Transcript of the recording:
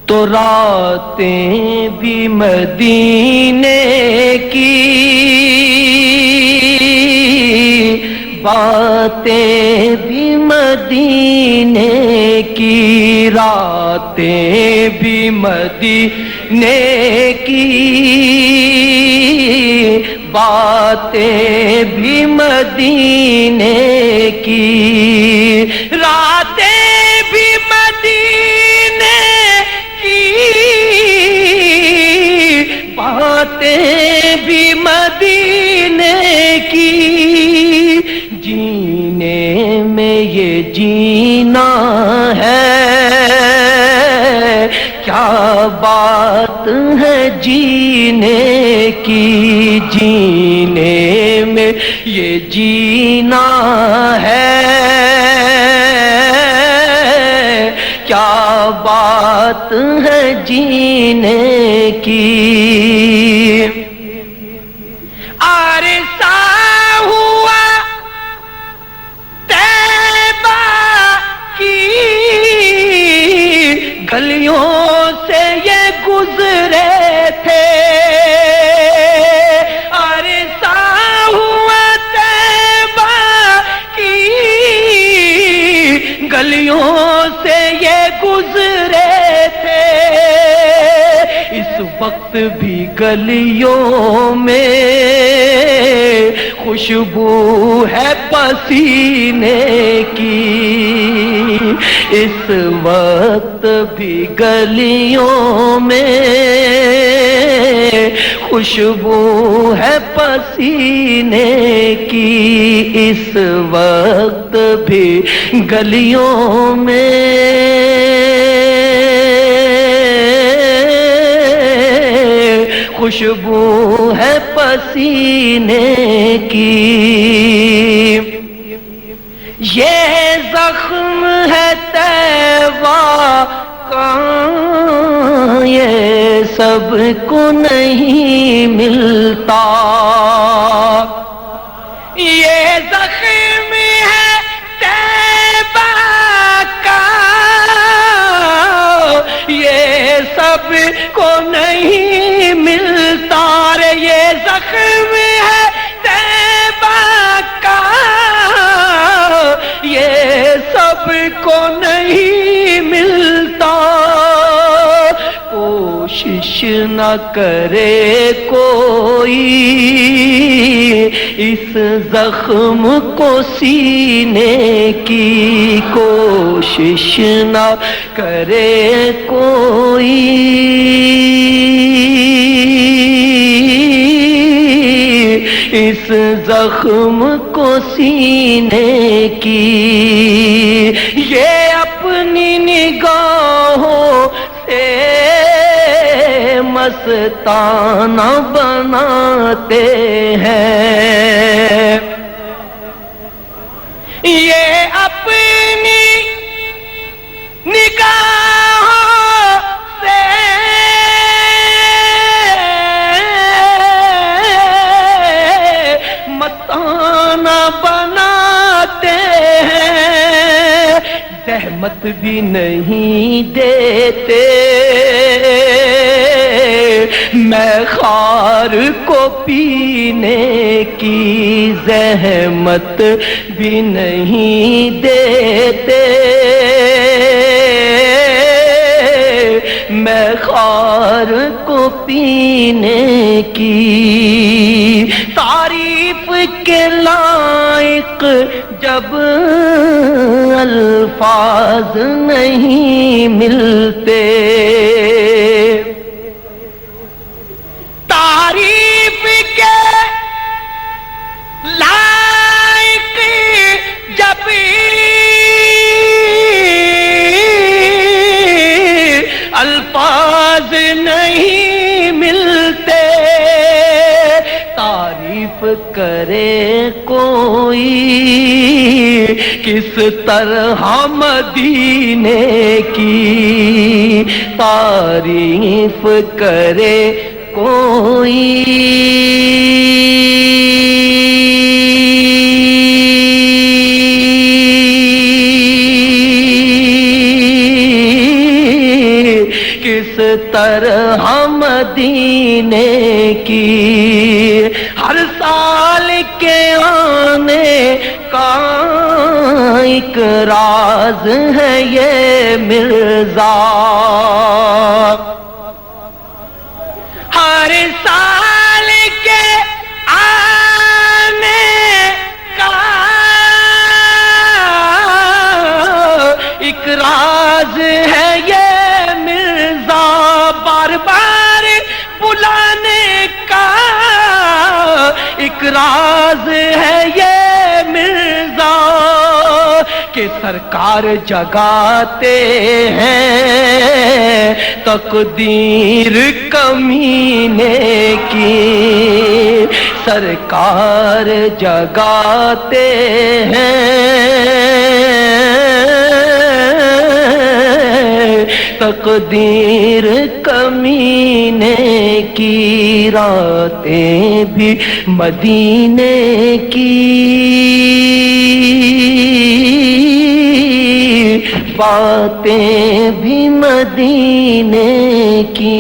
تو راتیں بھی مدینے کی، باتیں بھی مدینے کی، راتیں بھی مدینے کی، باتیں بھی مدینے کی، راتیں بھی مدینے کی، باتیں بھی مدینے کی، جینے میں یہ جینا ہے، کیا بات ہے جینے کی، جینے میں یہ جینا ہے، کیا بات ہے جینے کی، عرصہ ہوا طیبہ کی گلیوں سے یہ گزرے تھے، عرصہ ہوا طیبہ کی گلیوں سے یہ گزرے تھے، اس وقت بھی گلیوں میں خوشبو ہے پسینے کی، اس وقت بھی گلیوں میں خوشبو ہے پسینے کی، اس وقت بھی گلیوں میں خوشبو ہے پسینے کی، یہ زخم ہے طیبہ کا، یہ سب کو نہیں ملتا، یہ زخم ہے طیبہ کا، یہ سب کو نہیں ملتا، رے یہ زخم ہے طیبہ کا، یہ سب کو نہیں ملتا، کوشش نہ کرے کوئی اس زخم کو سینے کی، کوشش نہ کرے کوئی اس زخم کو سینے کی، یہ اپنی نگاہوں سے مستانہ بناتے ہیں، یہ اپنی نگاہوں سے مستانہ بناتے ہیں، زحمت بھی نہیں دیتے، میں خار کو پینے کی زحمت بھی نہیں دیتے، میں خار کو پینے کی، تعریف کے لائق جب الفاظ نہیں ملتے، تعریف کے لائق جب الفاظ نہیں ملتے، تعریف کرے کوئی کس طرح مدینے کی، تعریف کرے کوئی کس طرح مدینے کی ہر سال کے آنے کا ایک راز ہے یہ مرزا ہر سال کے آنے کا ایک راز ہے یہ مرزا بار بار بلانے کا ایک راز ہے یہ مرزا کہ سرکار جگاتے ہیں تقدیر کمینے کی سرکار جگاتے ہیں تقدیر کمینے کی راتیں بھی مدینے کی باتیں بھی مدینے کی